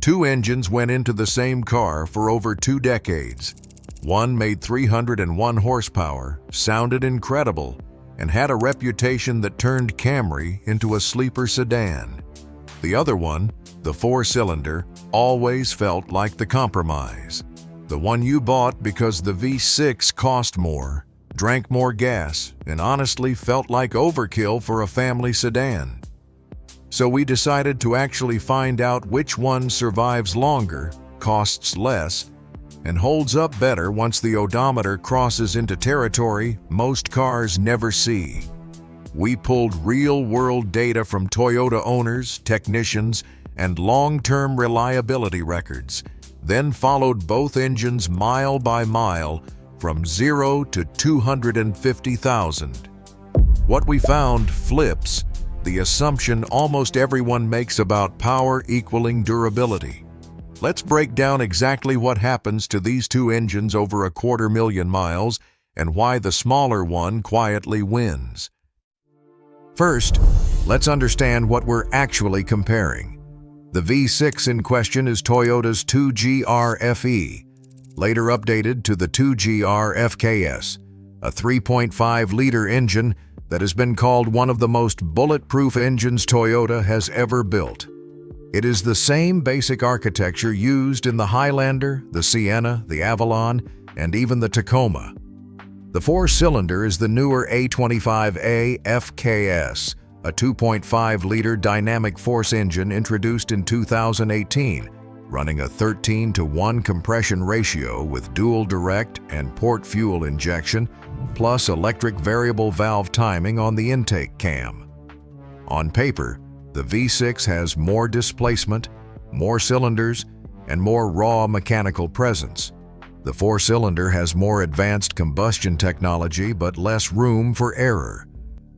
Two engines went into the same car for over 2 decades. One made 301 horsepower, sounded incredible, and had a reputation that turned Camry into a sleeper sedan. The other one, the 4-cylinder, always felt like the compromise. The one you bought because the V6 cost more, drank more gas, and honestly felt like overkill for a family sedan. So we decided to actually find out which one survives longer, costs less, and holds up better once the odometer crosses into territory most cars never see. We pulled real-world data from Toyota owners, technicians, and long-term reliability records, then followed both engines mile by mile from 0 to 250,000. What we found flips the assumption almost everyone makes about power equaling durability. Let's break down exactly what happens to these two engines over 250,000 miles and why the smaller one quietly wins. First, let's understand what we're actually comparing. The V6 in question is Toyota's 2GR FE, later updated to the 2GR FKS, a 3.5-liter engine that has been called one of the most bulletproof engines Toyota has ever built. It is the same basic architecture used in the Highlander, the Sienna, the Avalon, and even the Tacoma. The 4-cylinder is the newer A25A FKS, a 2.5-liter dynamic force engine introduced in 2018, running a 13:1 compression ratio with dual direct and port fuel injection, plus electric variable valve timing on the intake cam. On paper, the V6 has more displacement, more cylinders, and more raw mechanical presence. The 4-cylinder has more advanced combustion technology but less room for error.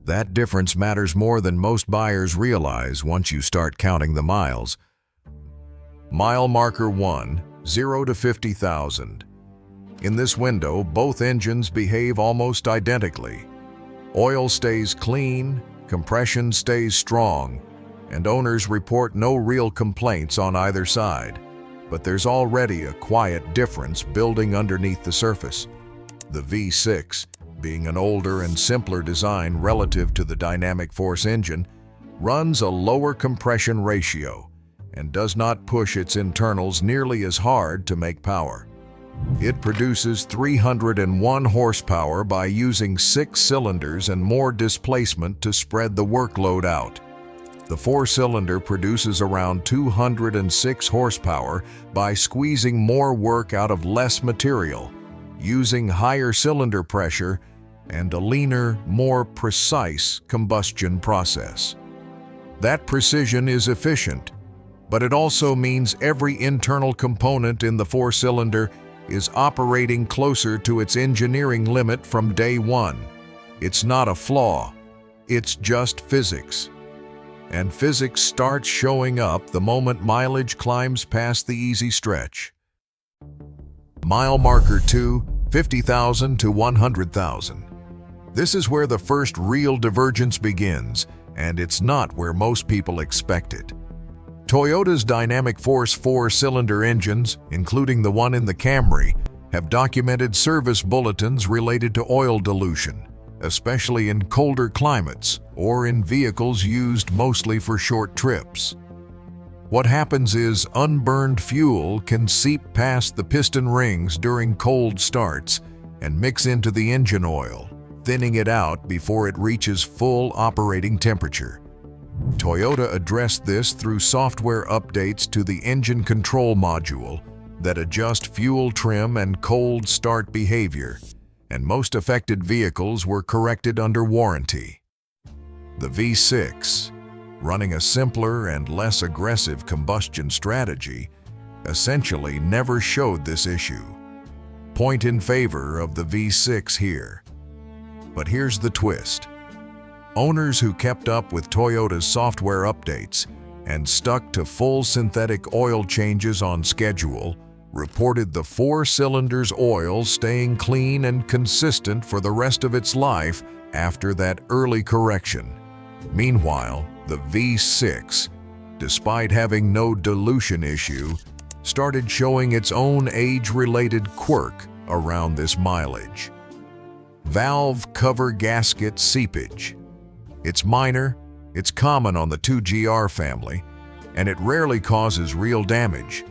That difference matters more than most buyers realize once you start counting the miles. Mile marker 1, 0 to 50,000. In this window, both engines behave almost identically. Oil stays clean, compression stays strong, and owners report no real complaints on either side. But there's already a quiet difference building underneath the surface. The V6, being an older and simpler design relative to the dynamic force engine, runs a lower compression ratio and does not push its internals nearly as hard to make power. It produces 301 horsepower by using 6 cylinders and more displacement to spread the workload out. The 4-cylinder produces around 206 horsepower by squeezing more work out of less material, using higher cylinder pressure and a leaner, more precise combustion process. That precision is efficient, but it also means every internal component in the 4-cylinder is operating closer to its engineering limit from day one. It's not a flaw, it's just physics. And physics starts showing up the moment mileage climbs past the easy stretch. Mile marker 2, 50,000 to 100,000. This is where the first real divergence begins, and it's not where most people expect it. Toyota's dynamic force 4-cylinder engines, including the one in the Camry, have documented service bulletins related to oil dilution, especially in colder climates or in vehicles used mostly for short trips. What happens is unburned fuel can seep past the piston rings during cold starts and mix into the engine oil, thinning it out before it reaches full operating temperature. Toyota addressed this through software updates to the engine control module that adjust fuel trim and cold start behavior, and most affected vehicles were corrected under warranty. The V6, running a simpler and less aggressive combustion strategy, essentially never showed this issue. Point in favor of the V6 here. But here's the twist. Owners who kept up with Toyota's software updates and stuck to full synthetic oil changes on schedule reported the 4-cylinder's oil staying clean and consistent for the rest of its life after that early correction. Meanwhile, the V6, despite having no dilution issue, started showing its own age-related quirk around this mileage. Valve cover gasket seepage. It's minor, it's common on the 2GR family, and it rarely causes real damage,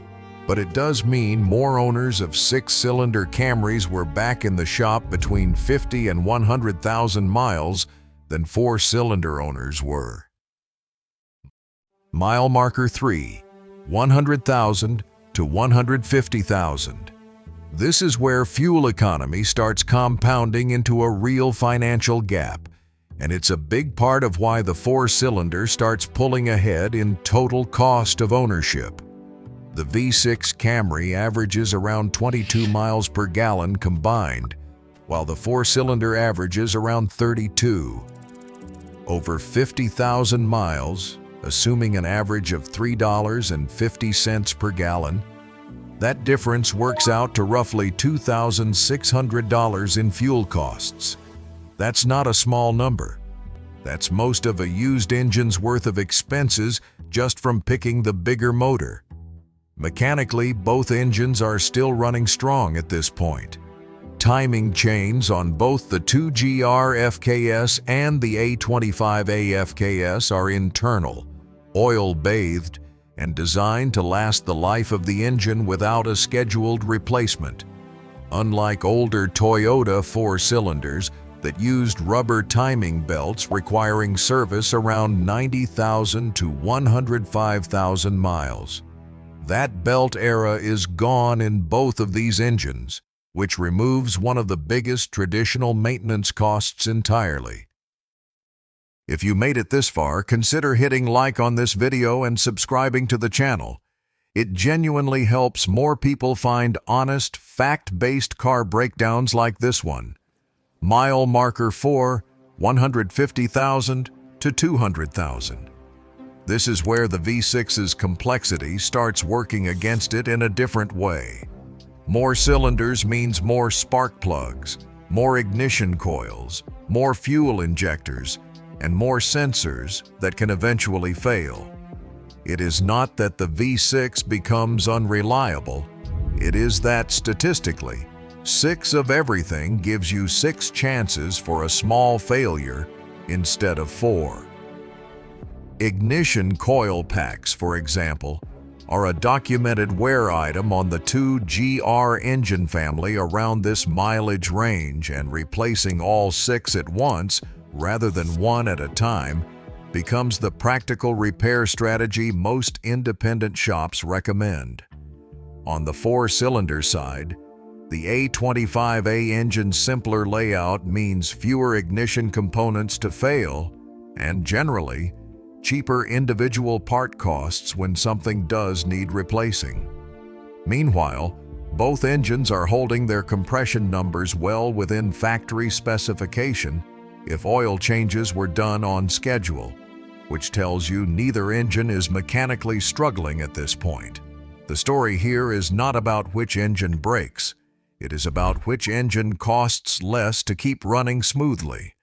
but it does mean more owners of 6-cylinder Camrys were back in the shop between 50 and 100,000 miles than 4-cylinder owners were. Mile marker 3, 100,000 to 150,000. This is where fuel economy starts compounding into a real financial gap, and it's a big part of why the 4-cylinder starts pulling ahead in total cost of ownership. The V6 Camry averages around 22 miles per gallon combined, while the 4-cylinder averages around 32. Over 50,000 miles, assuming an average of $3.50 per gallon, that difference works out to roughly $2,600 in fuel costs. That's not a small number. That's most of a used engine's worth of expenses just from picking the bigger motor. Mechanically, both engines are still running strong at this point. Timing chains on both the 2GR FKS and the A25A FKS are internal, oil-bathed, and designed to last the life of the engine without a scheduled replacement. Unlike older Toyota 4-cylinders that used rubber timing belts requiring service around 90,000 to 105,000 miles. That belt era is gone in both of these engines, which removes one of the biggest traditional maintenance costs entirely. If you made it this far, consider hitting like on this video and subscribing to the channel. It genuinely helps more people find honest, fact-based car breakdowns like this one. Mile marker 4, 150,000 to 200,000. This is where the V6's complexity starts working against it in a different way. More cylinders means more spark plugs, more ignition coils, more fuel injectors, and more sensors that can eventually fail. It is not that the V6 becomes unreliable, it is that statistically, 6 of everything gives you 6 chances for a small failure instead of 4. Ignition coil packs, for example, are a documented wear item on the 2GR engine family around this mileage range, and replacing all 6 at once rather than one at a time becomes the practical repair strategy most independent shops recommend. On the 4-cylinder side, the A25A engine's simpler layout means fewer ignition components to fail and, generally, cheaper individual part costs when something does need replacing. Meanwhile, both engines are holding their compression numbers well within factory specification if oil changes were done on schedule, which tells you neither engine is mechanically struggling at this point. The story here is not about which engine breaks, it is about which engine costs less to keep running smoothly.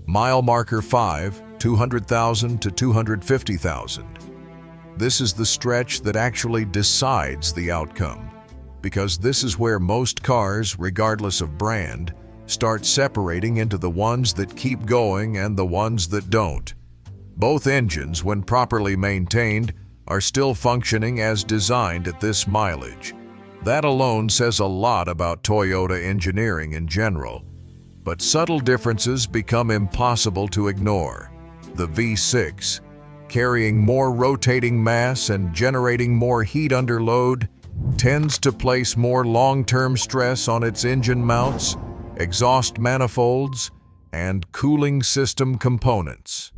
Mile marker 5, 200,000 to 250,000. This is the stretch that actually decides the outcome, because this is where most cars, regardless of brand, start separating into the ones that keep going and the ones that don't. Both engines, when properly maintained, are still functioning as designed at this mileage. That alone says a lot about Toyota engineering in general, but subtle differences become impossible to ignore. The V6, carrying more rotating mass and generating more heat under load, tends to place more long-term stress on its engine mounts, exhaust manifolds, and cooling system components.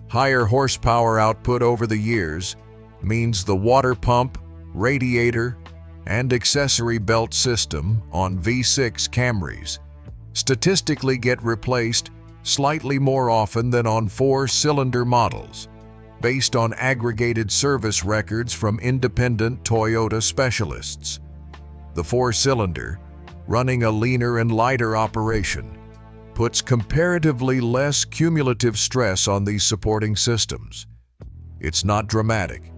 Higher horsepower output over the years means the water pump, radiator, and accessory belt system on V6 Camrys statistically get replaced slightly more often than on 4-cylinder models, based on aggregated service records from independent Toyota specialists. The 4-cylinder, running a leaner and lighter operation, puts comparatively less cumulative stress on these supporting systems. It's not dramatic.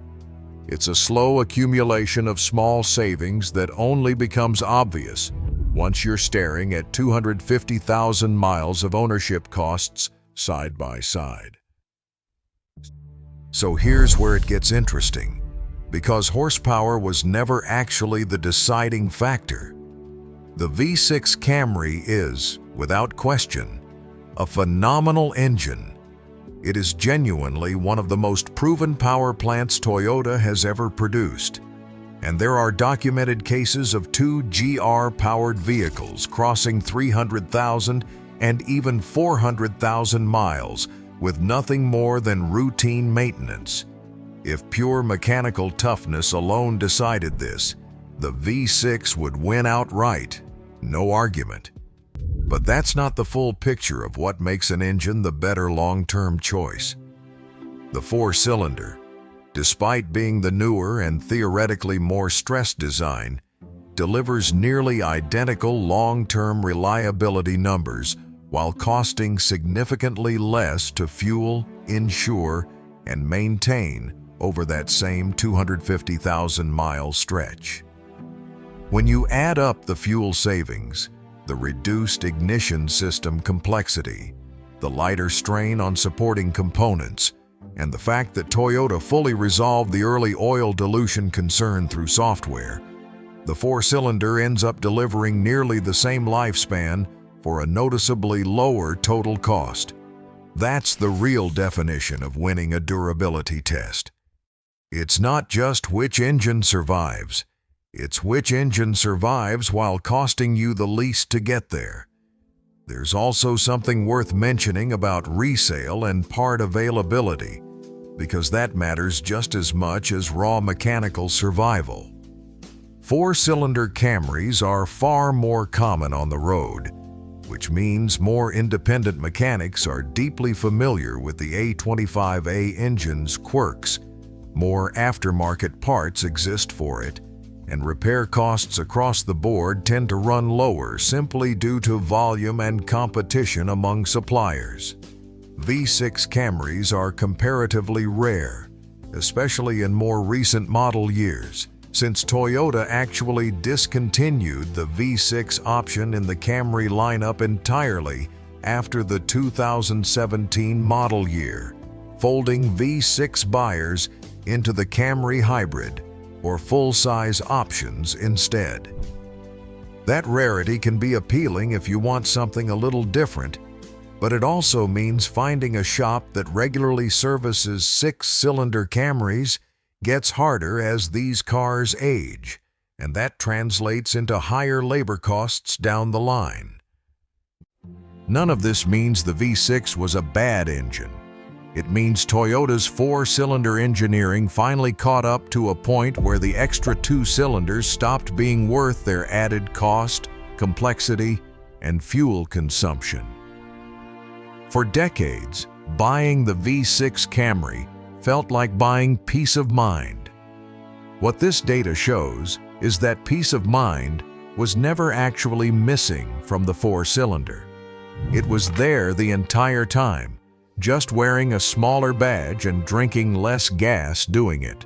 It's a slow accumulation of small savings that only becomes obvious once you're staring at 250,000 miles of ownership costs side by side. So here's where it gets interesting, because horsepower was never actually the deciding factor. The V6 Camry is, without question, a phenomenal engine. It is genuinely one of the most proven power plants Toyota has ever produced. And there are documented cases of two GR-powered vehicles crossing 300,000 and even 400,000 miles with nothing more than routine maintenance. If pure mechanical toughness alone decided this, the V6 would win outright, no argument. But that's not the full picture of what makes an engine the better long-term choice. The four-cylinder, despite being the newer and theoretically more stressed design, delivers nearly identical long-term reliability numbers while costing significantly less to fuel, insure, and maintain over that same 250,000-mile stretch. When you add up the fuel savings, the reduced ignition system complexity, the lighter strain on supporting components, and the fact that Toyota fully resolved the early oil dilution concern through software, the four-cylinder ends up delivering nearly the same lifespan for a noticeably lower total cost. That's the real definition of winning a durability test. It's not just which engine survives, it's which engine survives while costing you the least to get there. There's also something worth mentioning about resale and part availability, because that matters just as much as raw mechanical survival. Four-cylinder Camrys are far more common on the road, which means more independent mechanics are deeply familiar with the A25A engine's quirks. More aftermarket parts exist for it, and repair costs across the board tend to run lower simply due to volume and competition among suppliers. V6 Camrys are comparatively rare, especially in more recent model years, since Toyota actually discontinued the V6 option in the Camry lineup entirely after the 2017 model year, folding V6 buyers into the Camry Hybrid or full-size options instead. That rarity can be appealing if you want something a little different, but it also means finding a shop that regularly services six-cylinder Camrys gets harder as these cars age, and that translates into higher labor costs down the line. None of this means the V6 was a bad engine. It means Toyota's four-cylinder engineering finally caught up to a point where the extra two cylinders stopped being worth their added cost, complexity, and fuel consumption. For decades, buying the V6 Camry felt like buying peace of mind. What this data shows is that peace of mind was never actually missing from the four-cylinder. It was there the entire time, just wearing a smaller badge and drinking less gas doing it.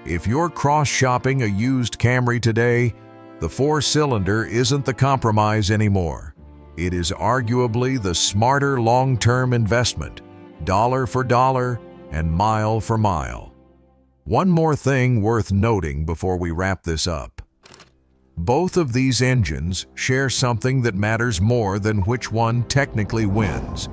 If you're cross-shopping a used Camry today, the four-cylinder isn't the compromise anymore. It is arguably the smarter long-term investment, dollar for dollar and mile for mile. One more thing worth noting before we wrap this up. Both of these engines share something that matters more than which one technically wins,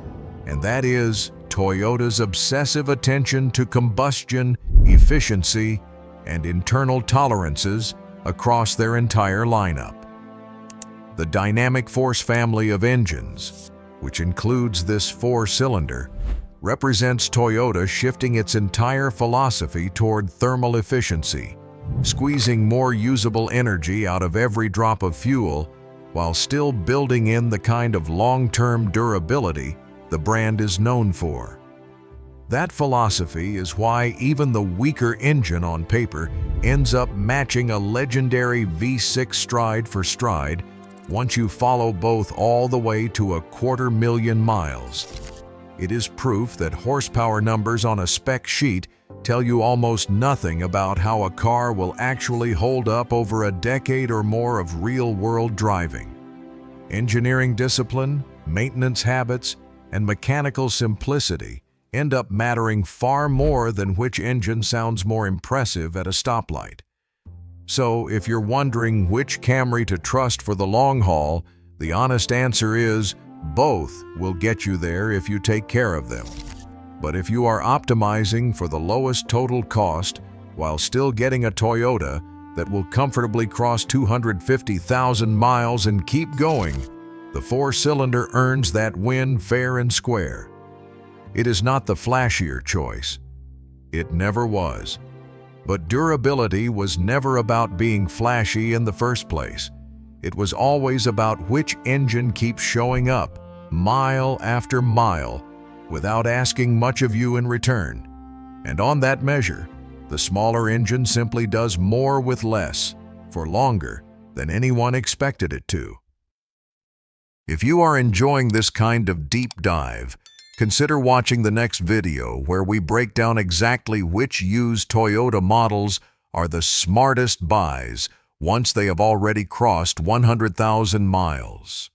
and that is Toyota's obsessive attention to combustion, efficiency, and internal tolerances across their entire lineup. The Dynamic Force family of engines, which includes this four-cylinder, represents Toyota shifting its entire philosophy toward thermal efficiency, squeezing more usable energy out of every drop of fuel while still building in the kind of long-term durability the brand is known for. That philosophy is why even the weaker engine on paper ends up matching a legendary V6 stride for stride once you follow both all the way to 250,000 miles. It is proof that horsepower numbers on a spec sheet tell you almost nothing about how a car will actually hold up over a decade or more of real-world driving. Engineering discipline, maintenance habits, and mechanical simplicity end up mattering far more than which engine sounds more impressive at a stoplight. So, if you're wondering which Camry to trust for the long haul, the honest answer is both will get you there if you take care of them. But if you are optimizing for the lowest total cost while still getting a Toyota that will comfortably cross 250,000 miles and keep going, the four-cylinder earns that win fair and square. It is not the flashier choice. It never was. But durability was never about being flashy in the first place. It was always about which engine keeps showing up, mile after mile, without asking much of you in return. And on that measure, the smaller engine simply does more with less, for longer, than anyone expected it to. If you are enjoying this kind of deep dive, consider watching the next video where we break down exactly which used Toyota models are the smartest buys once they have already crossed 100,000 miles.